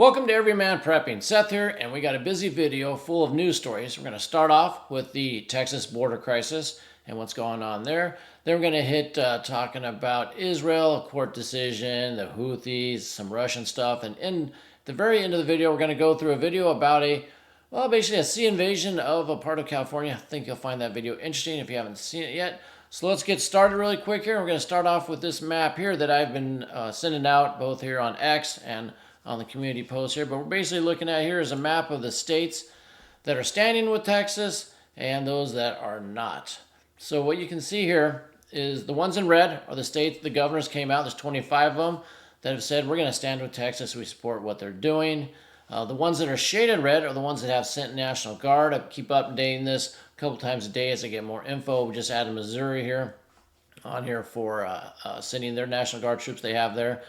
Welcome to Everyman Prepping. Seth here, and we got a busy video full of news stories. We're going to start off with the Texas border crisis and what's going on there. Then we're going to hit talking about Israel, a court decision, the Houthis, some Russian stuff. And in the very end of the video, we're going to go through a video about basically a sea invasion of a part of California. I think you'll find that video interesting if you haven't seen it yet. So let's get started really quick here. We're going to start off with this map here that I've been sending out both here on X and on the community post here. But we're basically looking at here is a map of the states that are standing with Texas and those that are not. So what you can see here is the ones in red are the states the governors came out. There's 25 of them that have said we're going to stand with Texas. We support what they're doing. The ones that are shaded red are the ones that have sent National Guard. I keep updating this a couple times a day as I get more info. We just added Missouri here on here for sending their National Guard troops they have there.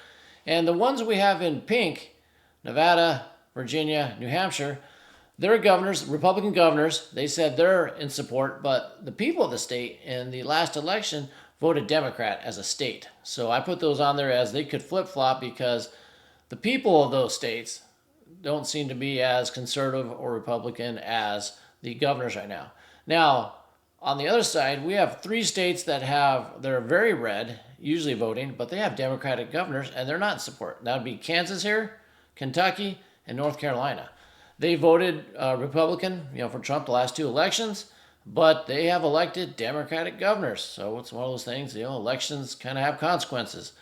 And the ones we have in pink, Nevada, Virginia, New Hampshire, their governors, Republican governors, they said they're in support, but the people of the state in the last election voted Democrat as a state. So I put those on there as they could flip-flop because the people of those states don't seem to be as conservative or Republican as the governors right now. Now, on the other side, we have three states that they're very red, usually voting, but they have Democratic governors and they're not in support. That would be Kansas here, Kentucky, and North Carolina. They voted Republican, for Trump the last two elections, but they have elected Democratic governors. So it's one of those things, elections kind of have consequences.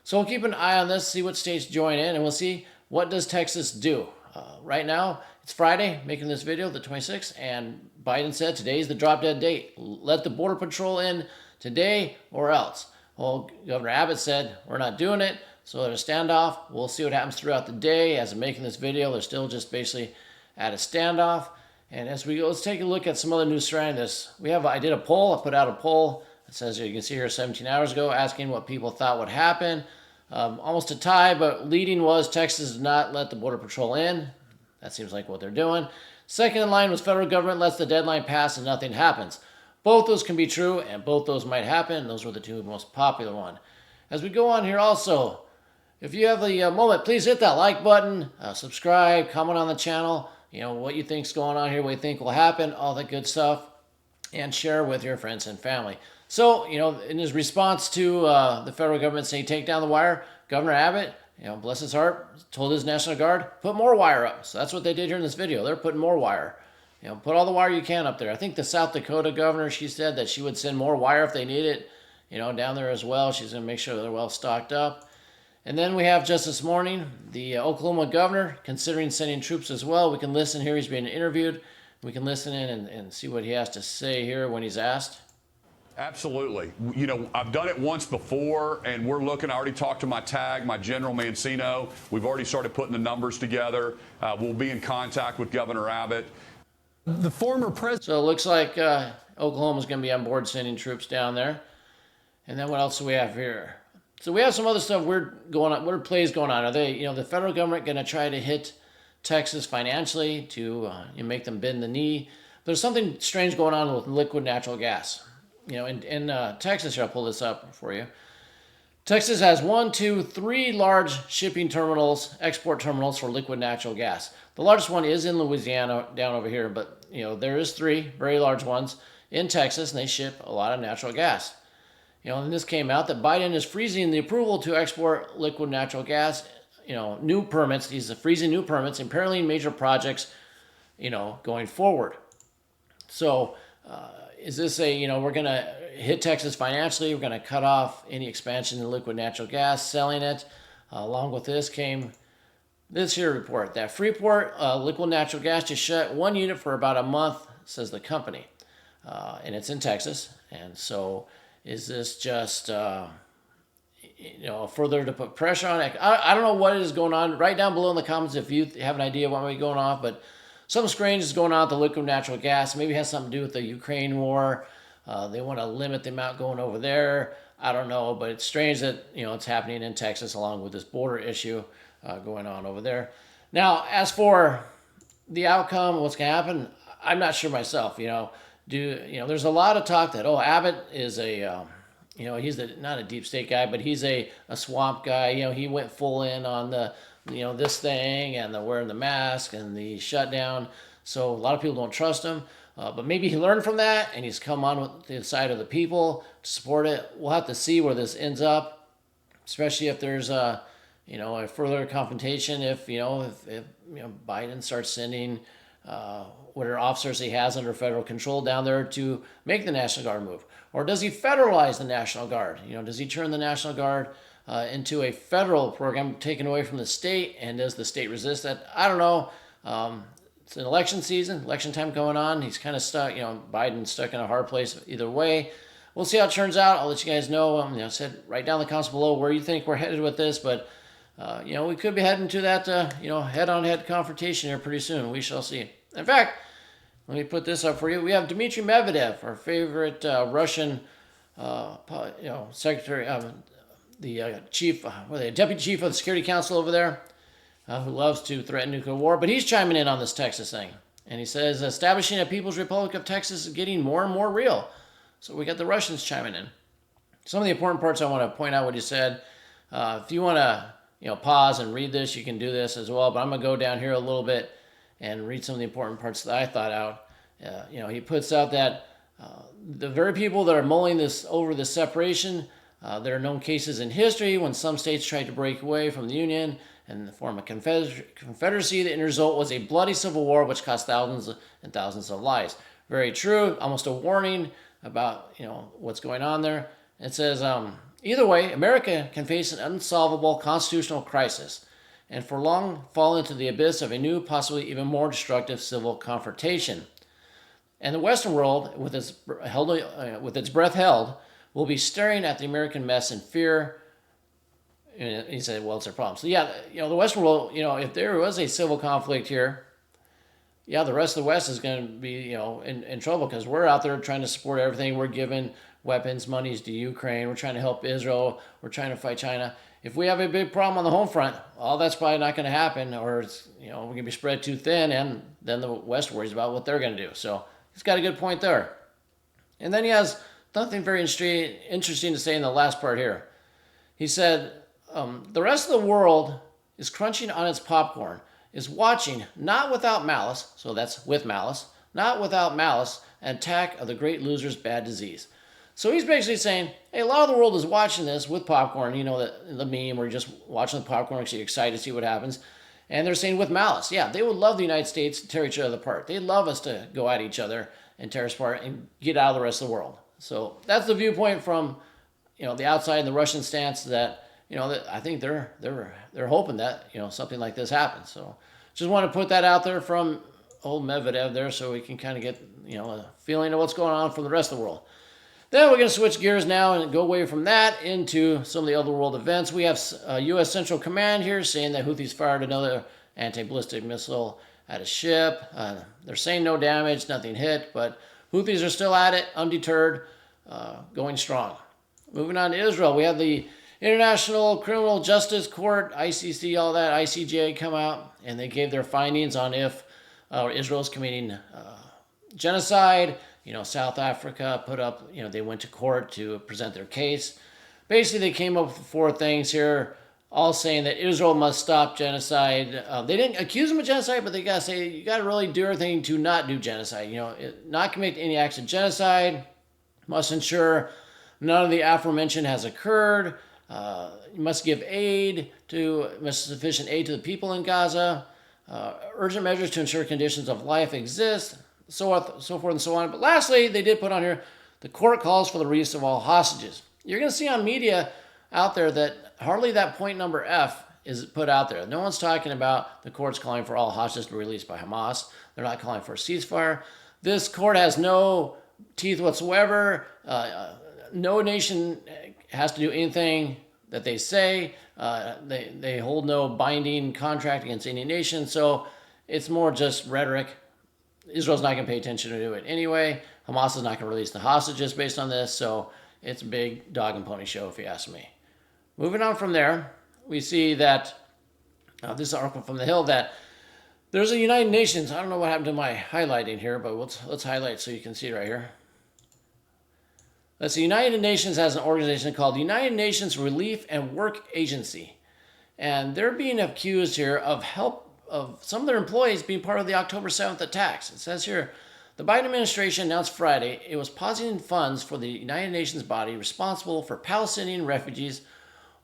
So we'll keep an eye on this, see what states join in, and we'll see what does Texas do. Right now, it's Friday, making this video, the 26th, and Biden said today's the drop-dead date. Let the Border Patrol in today or else. Well, Governor Abbott said, we're not doing it, so there's a standoff. We'll see what happens throughout the day. As I'm making this video, they're still just basically at a standoff. And as we go, let's take a look at some other news surrounding this. I did a poll. I put out a poll. It says, you can see here 17 hours ago, asking what people thought would happen. Almost a tie, but leading was Texas did not let the Border Patrol in. That seems like what they're doing. Second in line was federal government lets the deadline pass and nothing happens. Both those can be true, and both those might happen. Those were the two most popular ones. As we go on here also, if you have the moment, please hit that like button, subscribe, comment on the channel, what you think's going on here, what you think will happen, all that good stuff, and share with your friends and family. So, in his response to the federal government saying take down the wire, Governor Abbott, bless his heart, told his National Guard, put more wire up. So that's what they did here in this video. They're putting more wire. Put all the wire you can up there. I think the South Dakota governor, she said that she would send more wire if they need it, down there as well. She's going to make sure they're well stocked up. And then we have just this morning, the Oklahoma governor considering sending troops as well. We can listen here. He's being interviewed. We can listen in and see what he has to say here when he's asked. Absolutely. I've done it once before, and we're looking. I already talked to my tag, my General Mancino. We've already started putting the numbers together. We'll be in contact with Governor Abbott. The former president. So it looks like Oklahoma's going to be on board sending troops down there. And then what else do we have here? So we have some other stuff weird going on. What are plays going on? Are they, the federal government going to try to hit Texas financially to make them bend the knee? There's something strange going on with liquid natural gas. In Texas, here, I'll pull this up for you. Texas has 3 large shipping terminals, export terminals for liquid natural gas. The largest one is in Louisiana, down over here, but there is 3 very large ones in Texas, and they ship a lot of natural gas. And this came out that Biden is freezing the approval to export liquid natural gas. New permits. He's freezing new permits, imperiling major projects. Going forward. So. Is this we're going to hit Texas financially, we're going to cut off any expansion in liquid natural gas, selling it. Along with this came this here report that Freeport liquid natural gas just shut 1 unit for about a month, says the company. And it's in Texas. And so is this just, further to put pressure on it? I don't know what is going on. Write down below in the comments if you have an idea what might be going on, but something strange is going on with the liquid natural gas. Maybe it has something to do with the Ukraine war. They want to limit the amount going over there. I don't know, but it's strange that, it's happening in Texas along with this border issue going on over there. Now, as for the outcome, what's going to happen, I'm not sure myself. There's a lot of talk that, Abbott is he's not a deep state guy, but he's a swamp guy. He went full in on the, this thing and the wearing the mask and the shutdown. So a lot of people don't trust him. But maybe he learned from that and he's come on with the side of the people to support it. We'll have to see where this ends up, especially if there's a further confrontation. If Biden starts sending whatever officers he has under federal control down there to make the National Guard move, or does he federalize the National Guard? Does he turn the National Guard into a federal program taken away from the state, and does the state resist that? I don't know. It's an election season, election time going on. He's kind of stuck, Biden's stuck in a hard place either way. We'll see how it turns out. I'll let you guys know. Said write down in the comments below where you think we're headed with this, but we could be heading to that, head-on-head confrontation here pretty soon. We shall see. In fact, let me put this up for you. We have Dmitry Medvedev, our favorite Russian, secretary, the deputy chief of the Security Council over there, who loves to threaten nuclear war. But he's chiming in on this Texas thing. And he says, establishing a People's Republic of Texas is getting more and more real. So we got the Russians chiming in. Some of the important parts I want to point out what he said. If you want to, pause and read this, you can do this as well. But I'm going to go down here a little bit and read some of the important parts that I thought out. He puts out that the very people that are mulling this over the separation, there are known cases in history when some states tried to break away from the Union and form a confederacy. The end result was a bloody civil war which cost thousands and thousands of lives. Very true. Almost a warning about what's going on there. It says, either way, America can face an unsolvable constitutional crisis and for long fall into the abyss of a new, possibly even more destructive civil confrontation. And the Western world, with its breath held, will be staring at the American mess in fear. And he said, well, it's a problem. So yeah, the Western world, if there was a civil conflict here, the rest of the West is going to be, in trouble because we're out there trying to support everything. We're giving weapons, monies to Ukraine. We're trying to help Israel. We're trying to fight China. If we have a big problem on the home front, that's probably not going to happen, or it's, we're going to be spread too thin, and then the West worries about what they're going to do. So he's got a good point there. And then he has something very interesting to say in the last part here. He said, the rest of the world is crunching on its popcorn, is watching, not without malice, so that's with malice, not without malice, an attack of the great loser's bad disease. So he's basically saying, hey, a lot of the world is watching this with popcorn, the meme where you're just watching the popcorn because you're excited to see what happens. And they're saying with malice. Yeah, they would love the United States to tear each other apart. They'd love us to go at each other and tear us apart and get out of the rest of the world. So that's the viewpoint from, the outside and the Russian stance that, that I think they're hoping that, something like this happens. So just want to put that out there from old Medvedev there so we can kind of get, a feeling of what's going on from the rest of the world. Then we're going to switch gears now and go away from that into some of the other world events. We have U.S. Central Command here saying that Houthis fired another anti-ballistic missile at a ship. They're saying no damage, nothing hit, but Houthis are still at it, undeterred, going strong. Moving on to Israel, we have the International Criminal Justice Court, ICC, all that, ICJ come out, and they gave their findings on if Israel is committing genocide. South Africa put up, they went to court to present their case. Basically, they came up with 4 things here, all saying that Israel must stop genocide. They didn't accuse them of genocide, but they got to say, you got to really do everything to not do genocide. Not commit any acts of genocide, must ensure none of the aforementioned has occurred. You must give sufficient aid to the people in Gaza. Urgent measures to ensure conditions of life exist. So forth and so on. But lastly, they did put on here, the court calls for the release of all hostages. You're going to see on media out there that hardly that point number F is put out there. No one's talking about the court's calling for all hostages to be released by Hamas. They're not calling for a ceasefire. This court has no teeth whatsoever. No nation has to do anything that they say. They hold no binding contract against any nation. So it's more just rhetoric. Israel's not going to pay attention to it anyway. Hamas is not going to release the hostages based on this, so it's a big dog and pony show if you ask me. Moving on from there, we see that, this article from The Hill, that there's a United Nations, I don't know what happened to my highlighting here, but let's highlight so you can see it right here. Let's see, United Nations has an organization called the United Nations Relief and Work Agency. And they're being accused here of some of their employees being part of the October 7th attacks. It says here, the Biden administration announced Friday it was pausing funds for the United Nations body responsible for Palestinian refugees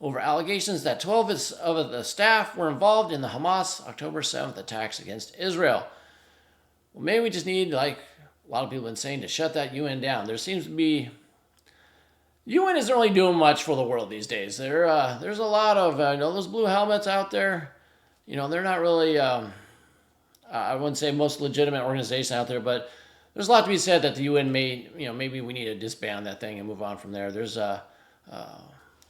over allegations that 12 of the staff were involved in the Hamas October 7th attacks against Israel. Well, maybe we just need, like a lot of people have been saying, to shut that UN down. There seems to be... UN isn't really doing much for the world these days. There's a lot of, those blue helmets out there. They're not really, I wouldn't say most legitimate organization out there, but there's a lot to be said that the UN maybe we need to disband that thing and move on from there. There's a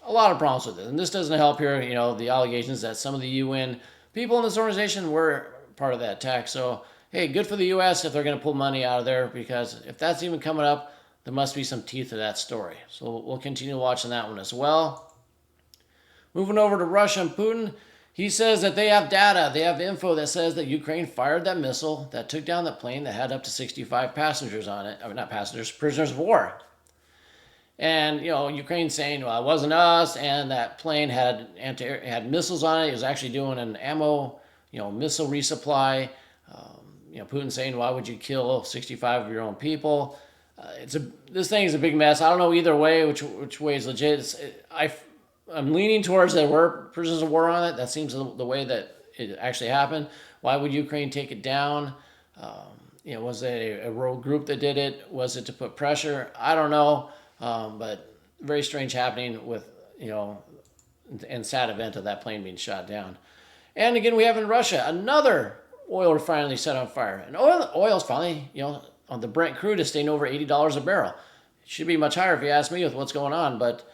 lot of problems with it. And this doesn't help here, the allegations that some of the UN people in this organization were part of that attack. So, hey, good for the U.S. if they're going to pull money out of there, because if that's even coming up, there must be some teeth to that story. So we'll continue watching that one as well. Moving over to Russia and Putin, he says that they have data, they have info that says that Ukraine fired that missile that took down the plane that had up to 65 passengers on it. I mean, not passengers, prisoners of war. And, Ukraine's saying, well, it wasn't us, and that plane had missiles on it. It was actually doing an ammo, missile resupply. Putin saying, why would you kill 65 of your own people? This thing is a big mess. I don't know either way which way is legit. I'm leaning towards there were prisoners of war on it. That seems the way that it actually happened. Why would Ukraine take it down? Was it a rogue group that did it? Was it to put pressure? I don't know. But very strange happening with, and sad event of that plane being shot down. And again, we have in Russia another oil refinery set on fire. And oil's finally, on the Brent crude is staying over $80 a barrel. It should be much higher if you ask me with what's going on, but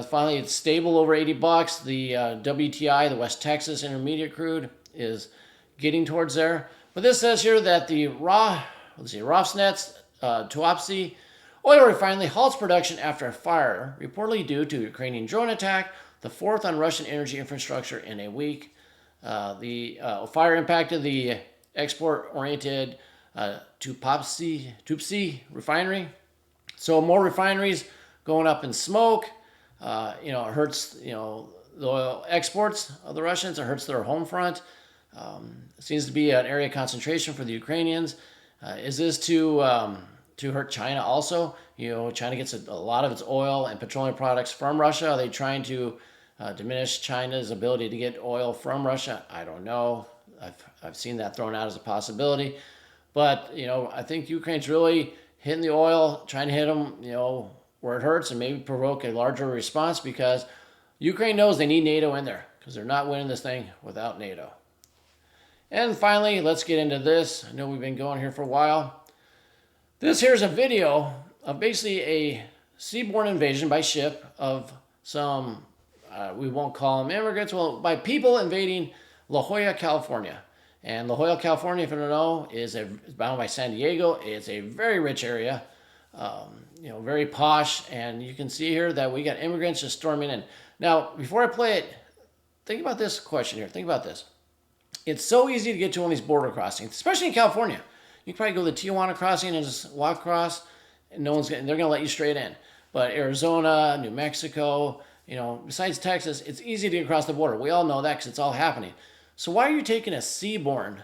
finally it's stable over $80. The WTI, the West Texas Intermediate crude, is getting towards there. But this says here that the Rosneft Tuapse oil refinery halts production after a fire, reportedly due to Ukrainian drone attack, the fourth on Russian energy infrastructure in a week. The fire impacted the export-oriented Tuapse refinery. So more refineries going up in smoke. It hurts, the oil exports of the Russians. It hurts their home front. It seems to be an area of concentration for the Ukrainians. Is this to hurt China also? China gets a lot of its oil and petroleum products from Russia. Are they trying to diminish China's ability to get oil from Russia? I don't know. I've seen that thrown out as a possibility. But, I think Ukraine's really hitting the oil, trying to hit them, where it hurts and maybe provoke a larger response, because Ukraine knows they need NATO in there because they're not winning this thing without NATO. And finally, let's get into this. I know we've been going here for a while. This here's a video of basically a seaborne invasion by ship of some, we won't call them immigrants, well, by people invading La Jolla, California. And La Jolla, California, if you don't know, is bound by San Diego. It's a very rich area, very posh. And you can see here that we got immigrants just storming in. Now, before I play it, think about this question here. Think about this. It's so easy to get to one of these border crossings, especially in California. You can probably go to the Tijuana crossing and just walk across, and they're going to let you straight in. But Arizona, New Mexico, besides Texas, it's easy to get across the border. We all know that because it's all happening. So why are you taking a seaborne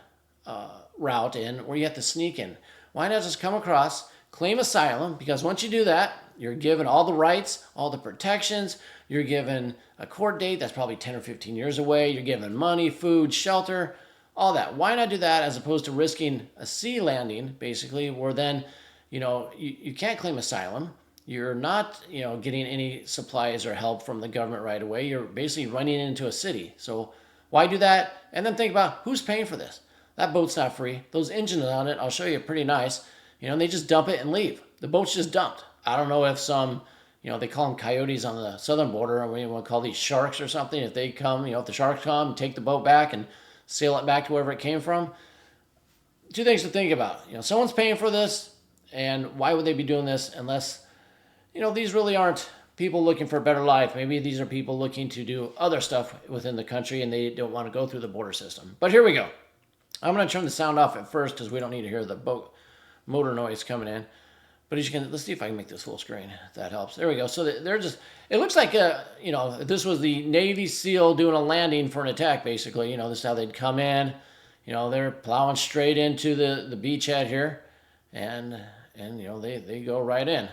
route in where you have to sneak in? Why not just come across, claim asylum? Because once you do that, you're given all the rights, all the protections. You're given a court date that's probably 10 or 15 years away. You're given money, food, shelter, all that. Why not do that as opposed to risking a sea landing, basically, where then, you can't claim asylum. You're not, getting any supplies or help from the government right away. You're basically running into a city. So why do that? And then think about who's paying for this. That boat's not free. Those engines on it, I'll show you, pretty nice. And they just dump it and leave. The boat's just dumped. I don't know if some, they call them coyotes on the southern border, or we want to call these sharks or something. If they come, if the sharks come, take the boat back and sail it back to wherever it came from. Two things to think about. Someone's paying for this, and why would they be doing this unless, these really aren't people looking for a better life. Maybe these are people looking to do other stuff within the country and they don't want to go through the border system. But here we go. I'm going to turn the sound off at first because we don't need to hear the boat motor noise coming in. But as you can, let's see if I can make this full screen. If that helps. There we go. So they're just, it looks like, you know, this was the Navy SEAL doing a landing for an attack, basically. You know, this is how they'd come in. You know, they're plowing straight into the beachhead here. And you know, they go right in.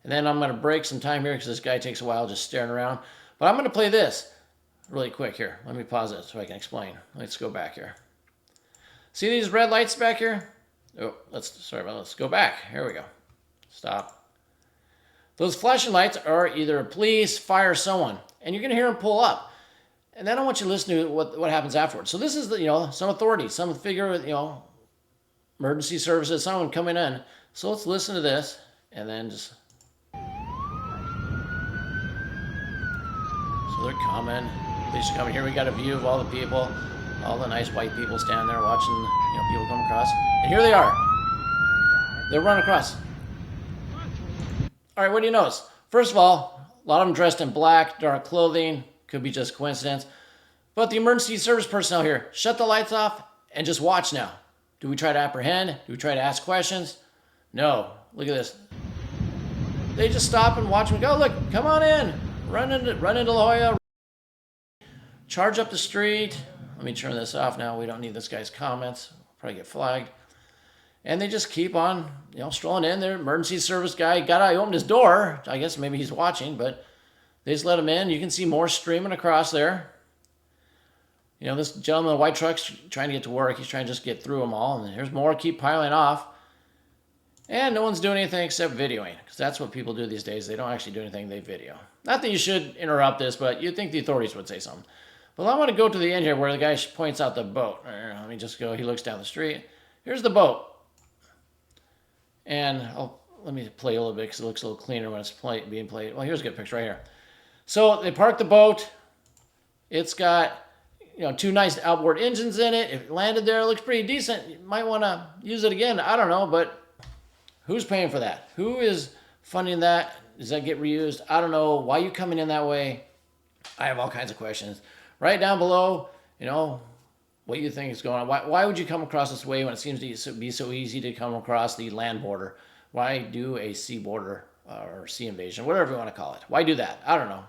And then I'm going to break some time here because this guy takes a while just staring around. But I'm going to play this really quick here. Let me pause it so I can explain. Let's go back here. See these red lights back here? Oh, let's go back. Here we go. Stop. Those flashing lights are either police, fire, someone. And you're going to hear them pull up. And then I want you to listen to what happens afterwards. So this is, you know, some authority, some figure, you know, emergency services, someone coming in. So let's listen to this and then just... So they're coming. Police are coming. Here we got a view of all the people, all the nice white people standing there watching, you know, people come across. And here they are. They're running across. All right, what do you notice? First of all, a lot of them dressed in black, dark clothing. Could be just coincidence. But the emergency service personnel here, shut the lights off and just watch now. Do we try to apprehend? Do we try to ask questions? No. Look at this. They just stop and watch them go. Look, come on in. Run into La Jolla. Charge up the street. Let me turn this off now. We don't need this guy's comments. We'll probably get flagged. And they just keep on, you know, strolling in. Their emergency service guy he opened his door. I guess maybe he's watching, but they just let him in. You can see more streaming across there. You know, this gentleman in the white truck's trying to get to work. He's trying to just get through them all. And there's more keep piling off. And no one's doing anything except videoing, because that's what people do these days. They don't actually do anything, they video. Not that you should interrupt this, but you'd think the authorities would say something. But I want to go to the end here where the guy points out the boat. Let me just go. He looks down the street. Here's the boat. And let me play a little bit because it looks a little cleaner when it's being played. Well, here's a good picture right here. So they parked the boat. It's got, you know, 2 nice outboard engines in it. If it landed there, it looks pretty decent. You might want to use it again. I don't know, but who's paying for that? Who is funding that? Does that get reused? I don't know. Why are you coming in that way? I have all kinds of questions. Right down below, you know, what you think is going on. Why would you come across this way when it seems to be so easy to come across the land border? Why do a sea border or sea invasion, whatever you want to call it? Why do that? I don't know.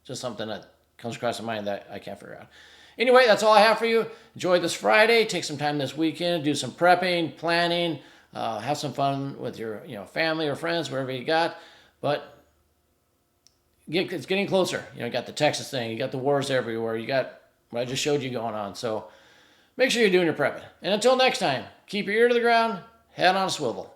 Just something that comes across my mind that I can't figure out. Anyway, that's all I have for you. Enjoy this Friday. Take some time this weekend. Do some prepping, planning. Have some fun with your family or friends, wherever you got. But it's getting closer. You know, you got the Texas thing. You got the wars everywhere. You got what I just showed you going on. So make sure you're doing your prepping. And until next time, keep your ear to the ground, head on a swivel.